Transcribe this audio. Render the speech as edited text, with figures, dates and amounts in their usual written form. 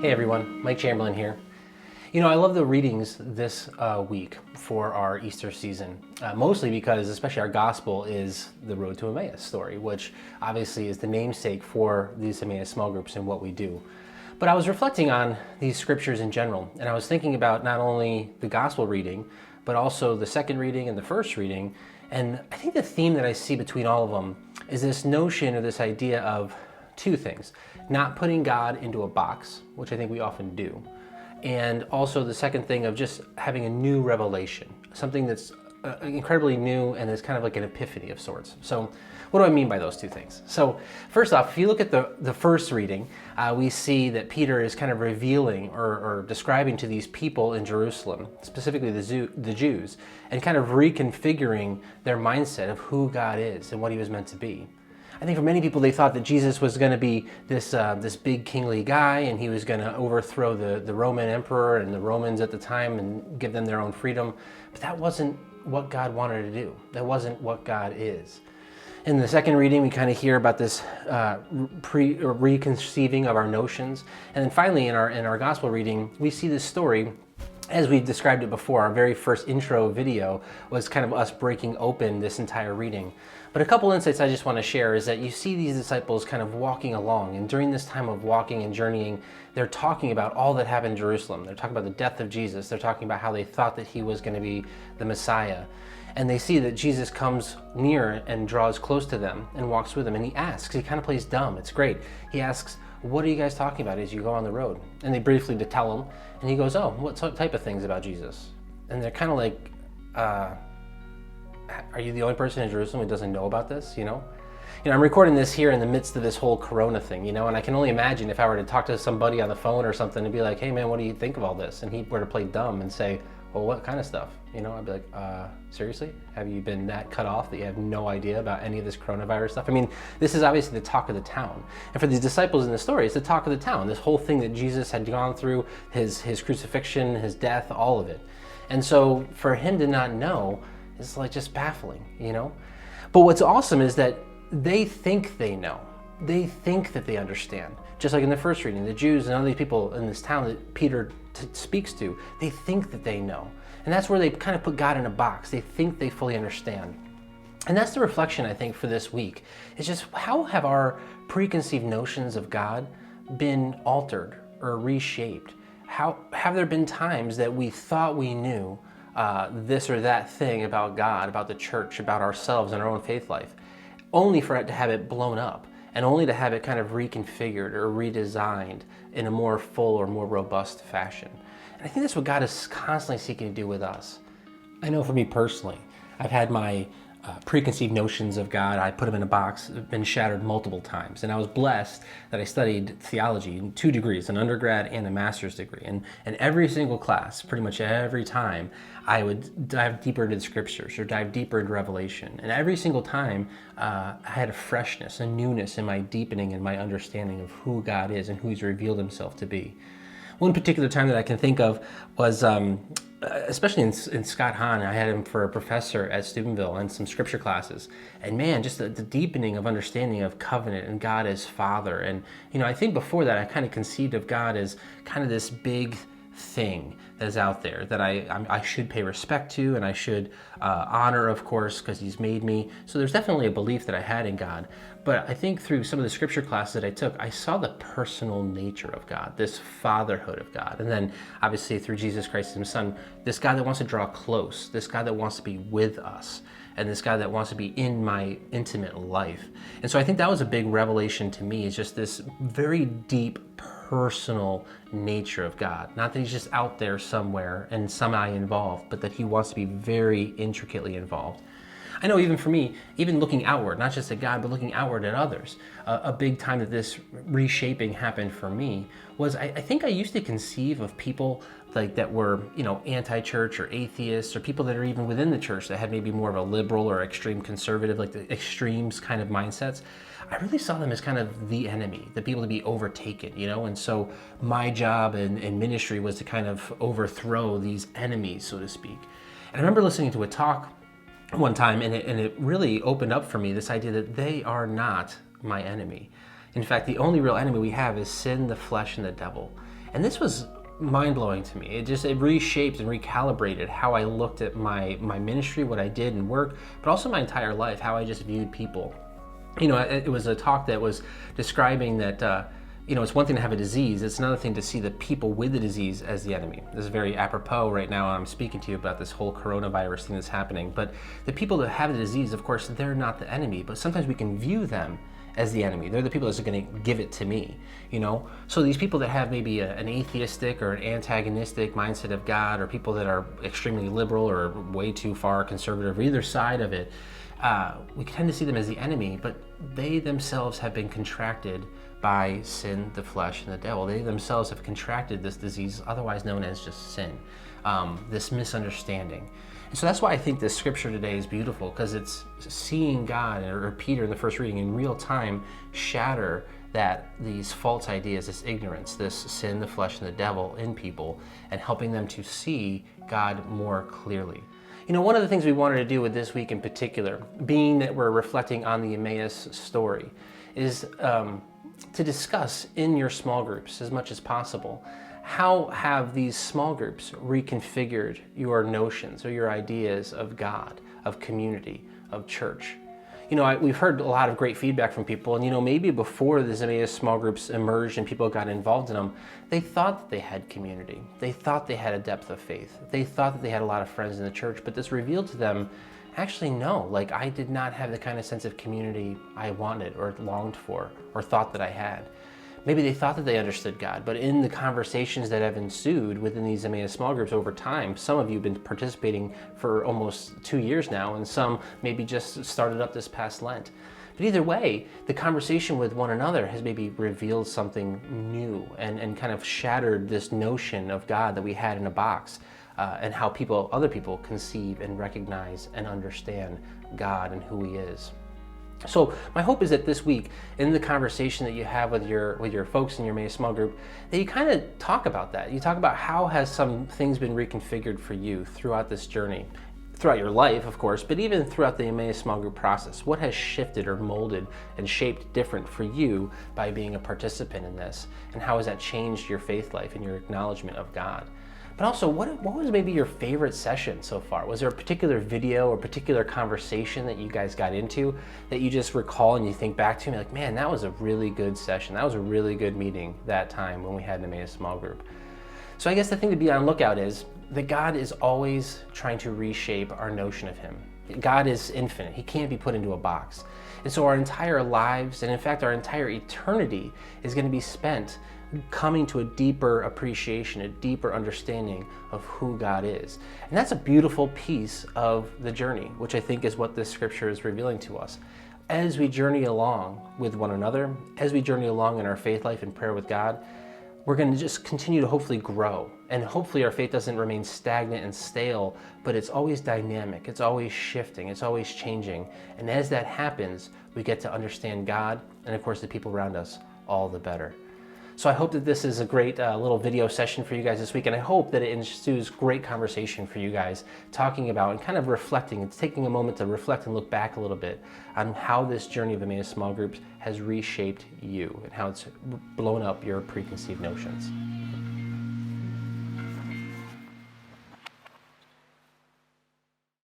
Hey everyone, Mike Chamberlain here. I love the readings this week for our Easter season, mostly because especially our gospel is the Road to Emmaus story, which obviously is the namesake for these Emmaus small groups and what we do. But I was reflecting on these scriptures in general, and I was thinking about not only the gospel reading, but also the second reading and the first reading. And I think the theme that I see between all of them is this notion or this idea of two things: not putting God into a box, which I think we often do, and also the second thing of just having a new revelation, something that's incredibly new and is kind of like an epiphany of sorts. So what do I mean by those two things? So first off, if you look at the first reading, we see that Peter is kind of revealing or describing to these people in Jerusalem, specifically the Jews, and kind of reconfiguring their mindset of who God is and what he was meant to be. I think for many people, they thought that Jesus was going to be this big kingly guy, and he was going to overthrow the Roman emperor and the Romans at the time and give them their own freedom. But that wasn't what God wanted to do. That wasn't what God is. In the second reading, we kind of hear about this reconceiving of our notions. And then finally, in our gospel reading, we see this story. As we described it before, our very first intro video was kind of us breaking open this entire reading. But a couple insights I just want to share is that you see these disciples kind of walking along, and during this time of walking and journeying, they're talking about all that happened in Jerusalem. They're talking about the death of Jesus. They're talking about how they thought that he was going to be the Messiah. And they see that Jesus comes near and draws close to them and walks with them. And he asks, he kind of plays dumb. It's great. He asks, "What are you guys talking about as you go on the road?" And they briefly to tell him. And he goes, "Oh, what type of things about Jesus?" And they're kind of like, are you the only person in Jerusalem who doesn't know about this, I'm recording this here in the midst of this whole Corona thing, and I can only imagine if I were to talk to somebody on the phone or something and be like, "Hey man, what do you think of all this?" And he were to play dumb and say, "Well, what kind of stuff?" I'd be like, seriously? Have you been that cut off that you have no idea about any of this coronavirus stuff? I mean, this is obviously the talk of the town. And for these disciples in the story, it's the talk of the town. This whole thing that Jesus had gone through, his crucifixion, his death, all of it. And so for him to not know is like just baffling, But what's awesome is that they think they know. They think that they understand. Just like in the first reading, the Jews and all these people in this town that Peter speaks to, they think that they know. And that's where they kind of put God in a box. They think they fully understand. And that's the reflection, I think, for this week. It's just, how have our preconceived notions of God been altered or reshaped? How have there been times that we thought we knew this or that thing about God, about the church, about ourselves and our own faith life, only for it to have it blown up and only to have it kind of reconfigured or redesigned in a more full or more robust fashion? And I think that's what God is constantly seeking to do with us. I know for me personally, I've had my preconceived notions of God, I put them in a box, been shattered multiple times. And I was blessed that I studied theology in 2 degrees, an undergrad and a master's degree. And every single class, pretty much every time, I would dive deeper into the scriptures or dive deeper into Revelation. And every single time, I had a freshness, a newness in my deepening and my understanding of who God is and who he's revealed himself to be. One particular time that I can think of was especially in Scott Hahn. I had him for a professor at Steubenville and some scripture classes. And man, just the deepening of understanding of covenant and God as Father. And, I think before that, I kind of conceived of God as kind of this big thing that is out there that I should pay respect to and I should honor, of course, because he's made me. So there's definitely a belief that I had in God. But I think through some of the scripture classes that I took, I saw the personal nature of God, this fatherhood of God. And then obviously through Jesus Christ, his son, this God that wants to draw close, this God that wants to be with us, and this God that wants to be in my intimate life. And so I think that was a big revelation to me, is just this very deep personal nature of God. Not that he's just out there somewhere and somehow involved, but that he wants to be very intricately involved. I know even for me, even looking outward, not just at God, but looking outward at others, a big time that this reshaping happened for me was I think I used to conceive of people like that were, anti-church or atheists, or people that are even within the church that had maybe more of a liberal or extreme conservative, like the extremes kind of mindsets. I really saw them as kind of the enemy, the people to be overtaken, and so my job in ministry was to kind of overthrow these enemies, so to speak. And I remember listening to a talk one time, and it really opened up for me this idea that they are not my enemy. In fact, the only real enemy we have is sin, the flesh, and the devil. And this was mind-blowing to me. It reshaped and recalibrated how I looked at my ministry, what I did and work, but also my entire life, how I just viewed people. It was a talk that was describing that it's one thing to have a disease, it's another thing to see the people with the disease as the enemy. This is very apropos right now. I'm speaking to you about this whole coronavirus thing that's happening, but the people that have the disease, of course, they're not the enemy, but sometimes we can view them as the enemy. They're the people that are going to give it to me, So these people that have maybe an atheistic or an antagonistic mindset of God, or people that are extremely liberal or way too far conservative, or either side of it, we tend to see them as the enemy, but they themselves have been contracted by sin, the flesh, and the devil. They themselves have contracted this disease, otherwise known as just sin, this misunderstanding. And so that's why I think this scripture today is beautiful, because it's seeing God, or Peter in the first reading, in real time shatter these false ideas, this ignorance, this sin, the flesh, and the devil in people, and helping them to see God more clearly. One of the things we wanted to do with this week in particular, being that we're reflecting on the Emmaus story, is to discuss in your small groups as much as possible, how have these small groups reconfigured your notions or your ideas of God, of community, of church? We've heard a lot of great feedback from people, and maybe before the Emmaus small groups emerged and people got involved in them, they thought that they had community. They thought they had a depth of faith. They thought that they had a lot of friends in the church, but this revealed to them, actually no, I did not have the kind of sense of community I wanted or longed for or thought that I had. Maybe they thought that they understood God, but in the conversations that have ensued within these Emmaus small groups over time, some of you have been participating for almost 2 years now, and some maybe just started up this past Lent. But either way, the conversation with one another has maybe revealed something new and kind of shattered this notion of God that we had in a box, and how other people conceive and recognize and understand God and who He is. So my hope is that this week, in the conversation that you have with your folks in your Emmaus small group, that you kind of talk about that. You talk about how has some things been reconfigured for you throughout this journey, throughout your life, of course, but even throughout the Emmaus small group process. What has shifted or molded and shaped different for you by being a participant in this? And how has that changed your faith life and your acknowledgement of God? But also, what was maybe your favorite session so far? Was there a particular video or particular conversation that you guys got into that you just recall and you think back to, and you're like, man, that was a really good session. That was a really good meeting that time when we had an Emmaus small group. So I guess the thing to be on lookout is that God is always trying to reshape our notion of Him. God is infinite. He can't be put into a box. And so our entire lives, and in fact our entire eternity, is going to be spent coming to a deeper appreciation, a deeper understanding of who God is. And that's a beautiful piece of the journey, which I think is what this scripture is revealing to us. As we journey along with one another, as we journey along in our faith life and prayer with God, we're going to just continue to hopefully grow. And hopefully our faith doesn't remain stagnant and stale, but it's always dynamic, it's always shifting, it's always changing. And as that happens, we get to understand God and of course the people around us all the better. So I hope that this is a great little video session for you guys this week, and I hope that it ensues great conversation for you guys, talking about and kind of reflecting. It's taking a moment to reflect and look back a little bit on how this journey of Emmaus small groups has reshaped you and how it's blown up your preconceived notions.